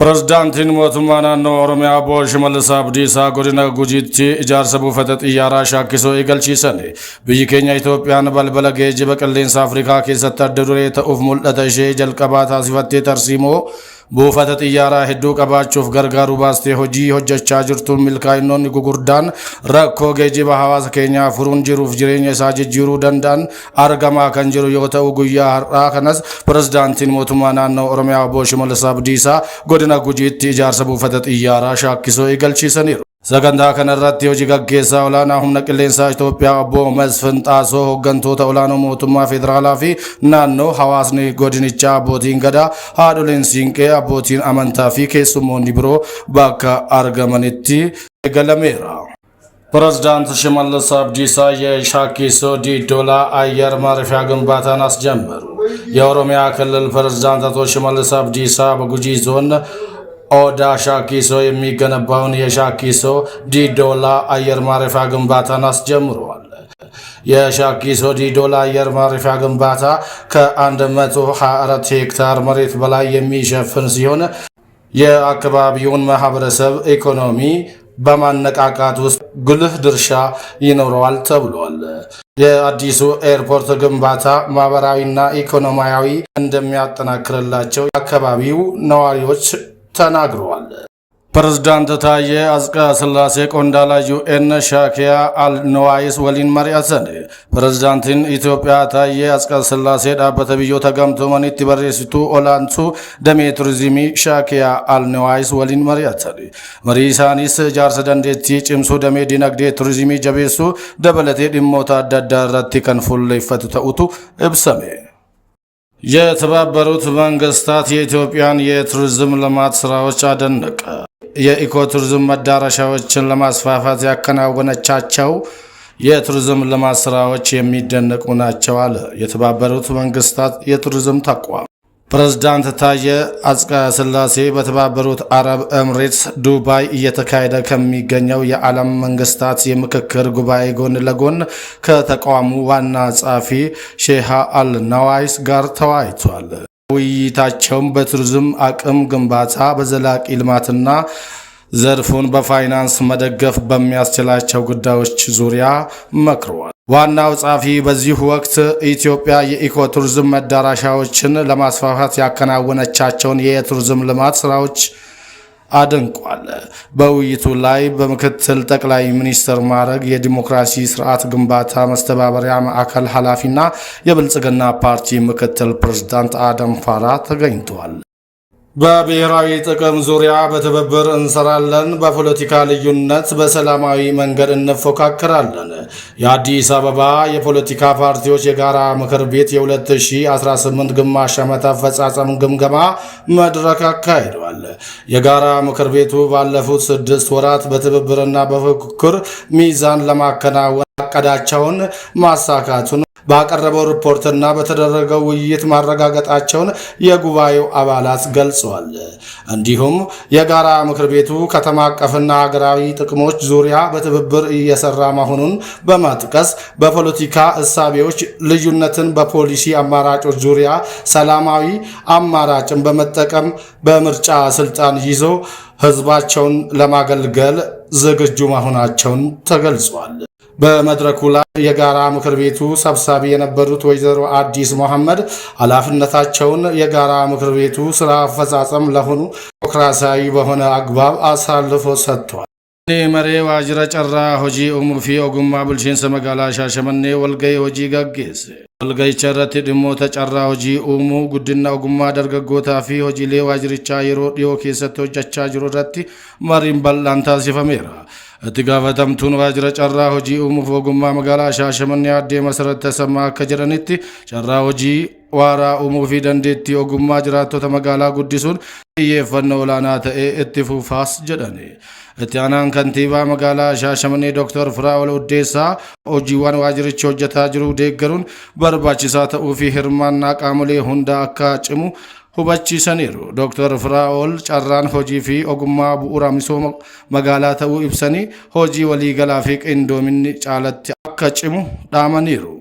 Pirezidaantiin mootummaa naannoo Oromiyaa Obbo Shimallis Abdiisaa godina Gujiitti ijaarsa buufata xiyyaaraa shaakkisoo eegalchiisan. Biyyi keenya Itoophiyaan balbala geejjiba qilleensa Afrikaa keessatti adda duree ta'uuf mul'ata ishee jalqabaa taasifattee tarsiimoo buufata xiyyaaraa hedduu qabaachuuf gargaaru baastee hojii hojjechaa jirtuun milkaa'inoonni gugurdaan rakkoo geejjiba hawaasa keenyaa furuun jiruuf jireenya isaa jijjiiruu danda'an argamaa kan jiru yoo ta'u guyyaa har'aa kanas pirezidaantiin mootummaa naannoo Oromiyaa Obbo Shimallis Abdiisaa godina Gujiitti ijaarsa buufata xiyyaaraa shaakkisoo eegalchiisaniiru. Sagantaa kanarratti hojii gaggeessaa olaanaa humna qilleensaa Itoophiyaa Obbo Masfin Xaasoo hooggantoota olaanoo mootummaa federaalaa fi naannoo hawaasni godinichaa abbootiin gadaa haadholiin siinqee abbootiin amantaa fi keessummoonni biroo bakka argamanitti eegalameera. ፕሬዝዳንት ሽመልስ አብዲሳ የሻኪሶ ዲዶላ አየር ማረፊያ ግንባታን አስጀመሩ። የኦሮሚያ ክልል ፕሬዝዳንት አቶ ሽመልስ አብዲሳ በጉጂ ዞን ኦዳ ሻኪሶ የሚገነባውን የሻኪሶ ዲዶላ አየር ማረፊያ ግንባታን አስጀምረዋል። የሻኪሶ ዲዶላ አየር ማረፊያ ግንባታ ከ124 ሄክታር መሬት በላይ የሚሸፍን ሲሆን የአካባቢውን ማህበረሰብ ኢኮኖሚ በማነቃቃት ውስጥ ጉልህ ድርሻ ይኖረዋል ተብሏል። የአዲሱ ኤርፖርት ግንባታ ማህበራዊና ኢኮኖሚያዊ እንደሚያጠናክርላቸው የአካባቢው ነዋሪዎች ተናግረዋል። ፕሬዝዳንት ታዬ አጽቀሥላሴ ቆንዳላ ዩኤን ሻኪያ አልነዋይስ ወሊን መሪያሰን ፕሬዝዳንትን ኢትዮጵያ ታዬ አጽቀሥላሴ ዳበተ ብዮ ተገምቶ መኒት በሬሲቱ ኦላንቱ ደሜ ቱሪዝሚ ሻኪያ አልነዋይስ ወሊን መሪያሰን መሪሳኒስ ጃርሰ ደንዴቲ ጭምሱ ደሜ ዲነግዴ ቱሪዝሚ ጀቤሱ ደበለቴ ዲሞታ አዳዳረቲ ከንፉል ይፈቱ ተውቱ እብሰሜ የተባበሩት መንግስታት የኢትዮጵያን የቱሪዝም ልማት ስራዎች አደነቀ። የኢኮቱሪዝም መዳረሻዎችን ለማስፋፋት ያከናወነቻቸው የቱሪዝም ልማት ስራዎች የሚደነቁ ናቸው አለ የተባበሩት መንግስታት የቱሪዝም ተቋም። ፕሬዝዳንት ታዬ አጽቀሥላሴ በተባበሩት አረብ ኤምሬትስ ዱባይ እየተካሄደ ከሚገኘው የዓለም መንግስታት የምክክር ጉባኤ ጎን ለጎን ከተቋሙ ዋና ጸሐፊ ሼህ አልነዋይስ ጋር ተወያይቷል። ውይይታቸውም በቱሪዝም አቅም ግንባታ፣ በዘላቂ ልማትና ዘርፉን በፋይናንስ መደገፍ በሚያስችላቸው ጉዳዮች ዙሪያ መክረዋል። ዋናው ጸሐፊ በዚህ ወቅት ኢትዮጵያ የኢኮቱሪዝም መዳረሻዎችን ለማስፋፋት ያከናወነቻቸውን የቱሪዝም ልማት ስራዎች አድንቋል። በውይይቱ ላይ በምክትል ጠቅላይ ሚኒስትር ማዕረግ የዲሞክራሲ ስርዓት ግንባታ ማስተባበሪያ ማዕከል ኃላፊና የብልጽግና ፓርቲ ምክትል ፕሬዝዳንት አደም ፋራ ተገኝተዋል። በብሔራዊ ጥቅም ዙሪያ በትብብር እንሰራለን፣ በፖለቲካ ልዩነት በሰላማዊ መንገድ እንፎካከራለን። የአዲስ አበባ የፖለቲካ ፓርቲዎች የጋራ ምክር ቤት የ2018 ግማሽ ዓመት አፈጻጸም ግምገማ መድረክ አካሂዷል። የጋራ ምክር ቤቱ ባለፉት 6 ወራት በትብብርና በፉክክር ሚዛን ለማከናወን ያቀዳቸውን ማሳካቱን ባቀረበው ሪፖርትና በተደረገው ውይይት ማረጋገጣቸውን የጉባኤው አባላት ገልጸዋል። እንዲሁም የጋራ ምክር ቤቱ ከተማ አቀፍና ሀገራዊ ጥቅሞች ዙሪያ በትብብር እየሰራ መሆኑን በመጥቀስ በፖለቲካ እሳቤዎች ልዩነትን በፖሊሲ አማራጮች ዙሪያ ሰላማዊ አማራጭን በመጠቀም በምርጫ ስልጣን ይዞ ህዝባቸውን ለማገልገል ዝግጁ መሆናቸውን ተገልጿል። በመድረኩ ላይ የጋራ ምክር ቤቱ ሰብሳቢ የነበሩት ወይዘሮ አዲስ መሐመድ ኃላፊነታቸውን የጋራ ምክር ቤቱ ስራ አፈጻጸም ለሆኑ ዲሞክራሲያዊ በሆነ አግባብ አሳልፎ ሰጥቷል። መሬ ዋጅራ ጨራ ሆጂ ኡሙፊ ኦጉማ ቡልቺንሰ መጋላ ሻሸመኔ ወልገይ ሆጂ ገጌስ ወልገይ ቸረት ድሞ ተጨራ ሆጂ ኡሙ ጉድና ኦጉማ ደርገጎታ ፊ ሆጂ ሌ ዋጅሪቻ የሮ ዲዮ ኬሰት ሆጀቻ ጅሮዳቲ መሪም በላንታ ሲፈሜራ itti gaafatamtuun waajjira carraa hojii uumuuf ogummaa magaalaa Shaashamannee addee Masarat Tasammaa akka jedhanitti carraa hojii waaraa uumuu fi dandeettii ogummaa jiraattota magaalaa guddisuun xiyyeeffannoo olaanaa ta'ee itti fufaas jedhani. Itti aanaan kantiibaa magaalaa Shaashamannee Dr. Firaa'ol Uddeessaa hojiiwwan waajjirichi hojjetaa jiru deeggaruun barbaachisaa ta'uu fi hirmaannaa qaamolee hundaa akka cimu hubachiisaniiru. Dr. Firaa'ol carraan hojii fi ogummaa bu'uura misooma magaalaa ta'uu ibsanii hojii waliigalaa fi qindoominni caalatti akka cimu dhaamaniiru.